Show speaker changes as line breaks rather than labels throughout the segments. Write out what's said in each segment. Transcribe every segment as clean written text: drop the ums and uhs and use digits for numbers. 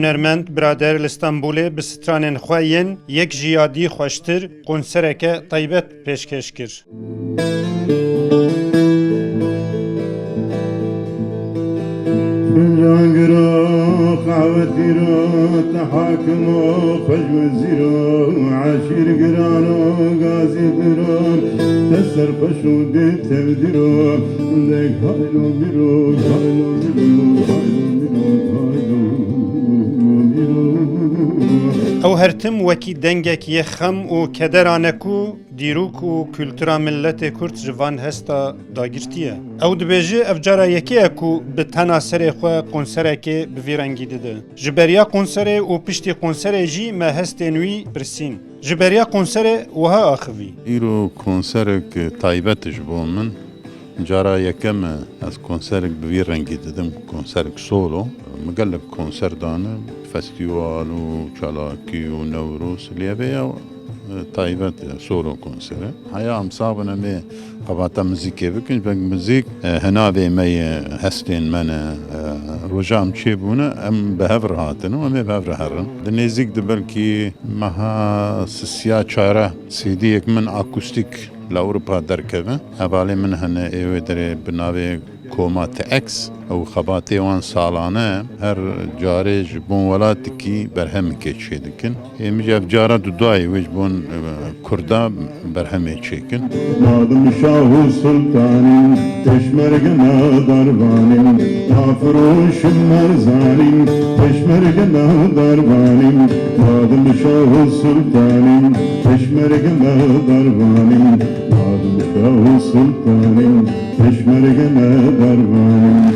هنرمند برادر لستانبولê bi stranên xwe yên yek jiyadî xweştir konsereke taybet pêşkêş kir. Ew hertim wekî dengek yê xem û kederane ku dîrok û kültura milletê Kurd ji van hesta dagirtiye. Ew dibêje ev cara yekê ye ku bi tena serê xwe konserekê bi vî rengî dide. Ji beriya konserê û piştî konserê jî me hestên wî pirsîn. Ji beriya konserê wiha axivî.
Îro konserek taybet ji bo min. Cara yekem ez konserek bi vî rengî didim, konserek solo. Me gelek konser dane, festîval û çalakî û Newroz lêvê ya taybet solo konsere. Heya emsa bine me qebata muzîkê bikin, ben muzîk hinavê me yê hestên me ne roja em çêbûne em bi hev re hatin û em ê bi hev re herin. Di nêzik di belkî meha sisiya çare CDyek min akûstik li Ewropa derkeve. Hevalê min hene êwê derê bi navê Koma TX ew xebatê wan salane her carê ji bon welatekî berhemekê çê dikin. Êmî ev cara dudayê wê ji bon Kurda berhemê çêkin. Nadim Şahû Sultanî peşmergena darvanî nafirûşim merzanî peşmergena darvanî Nadim Şahû Sultanî peşmergena darvanî Nadim Şahû Sultanî peşmergena darvanî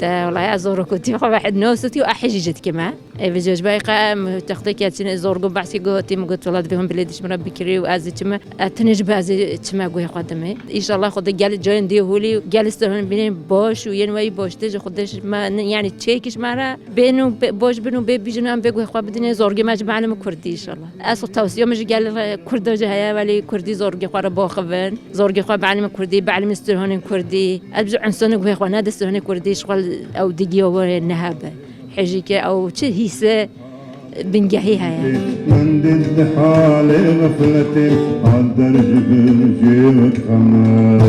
والله زورو كنتي واحد نوستي وأحججت كمان في زوج بايقة تاخذك ياتين زورو بعسي قوتي مقلت والله بهم بلادش مرا بكري وازي تما تنجب ازي تما قوي قدمي ان شاء الله خد قال جاين دي هولي قال استهون بين باش وينوي باش تجي خدش ما يعني تشيكش معنا بينو باش بينو بيجنا بقوي خوا بدنا زورقي ما معلم كردي ان شاء الله اصل توس يوم قال كرد جايه ولي كردي زورقي خوا باخفن زورقي خوا بعلم كردي بعلم استهون كردي ابزع عنسون قوي خوا نادى استهون كردي شغل أو دقيقة والنهابة حجيكة أو شيء هيسة بنجحيها يعني. من ضد حال غفلتي عالدرج برجيك خمال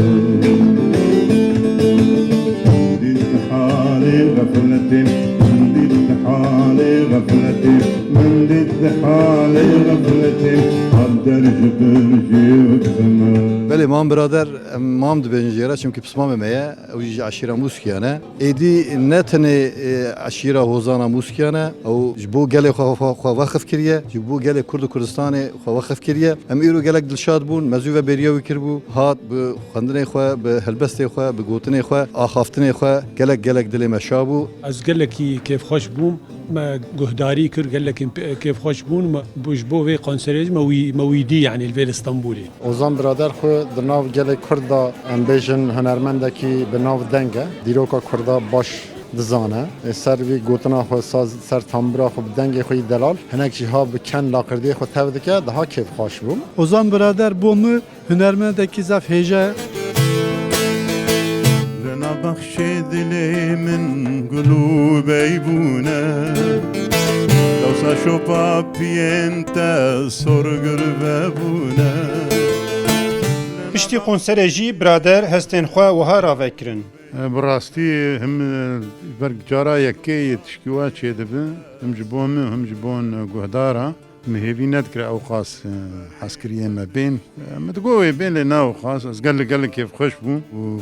من ضد حال غفلتي من ضد حال غفلتي من ضد حال غفلتي عالدرج برجيك خمال
بله مام برادر مام دبنجیره چون که پسمام میه او عشیره موسکیانه ایدی نتنه عشیره هوزانا موسکیانه او جبو گل خو وقف کریه جبو گل کرد و کردستان خو وقف کریه ام ایرو گلک دلشاد بون مزو و بریاوی کربو هات به خندنه خو به هلبسته خو به گوتنه خو آخافتنه خو گلک دل مشابو
از گلکی کیف خوش بوم ما جهداري كر قال لك كيف خوش بون بوجبو في قنصريز مويدي يعني الفيل اسطنبولي
وزان برادر خو درناو گل کردا امبیژن هنرمندکی بناو دنگه دیروکا کردا باش دزانه سر وی گوتنا خو سر تامبرا خو دنگ خوی دلال هنک جها بکن لاقردی خو تودکه daha keyif خوش بوم
Ozan birader bomu hünermendeki zaf heje
بخش دل من قلوب يبونا لو ساشو بابينتا سورغر بابونا
Piştî konserê jî birader hestên xwe wiha ravekirin.
براستی هم برگ جارا یکی تشکیوا چه دبه هم جبون هم جبون گهدارا مهیبی ندکر او خاص حسکریه ما بین متقوی بین لنا او خاص از قال کیف خوش بو و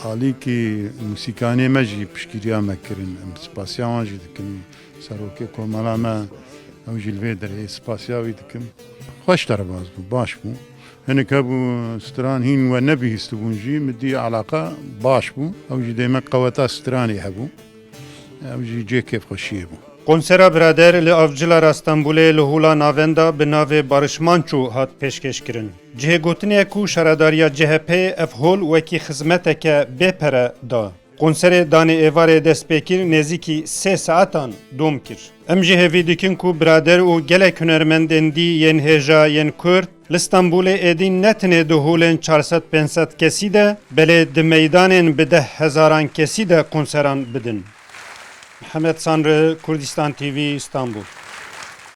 حالی کی موسیقانی مجی پشکریا مکرین سپاسیان جی دکن سروکی کومالا ما او جلوه در سپاسیاوی دکن خوش تر باز بو باش بو هنك ابو ستران هين ونبي استبونجي مدي علاقه باش بو او جي ديما قواتا ستراني يحبو او جي كيف خشيبو
Konsera birader li avcılar İstanbul'e li hula navenda bi navê Barış Manço hat pêşkêşkirin. Cihêgotinê ku şaradariya CHP ev hol wekî xizmeteke bêpere da. Konserê danê êvarê destpêkir nêzîkî 3 saetan dom kir. Em jî hêvî dikin ku birader û gelek hunermendên dî yên hêja yên Kurd li Stenbolê êdî ne tinê di holên 400-500 kesî de belê di meydanên bi 10,000 kesî de konseran bidin. Mehmet Sanrı, Kurdistan TV, İstanbul.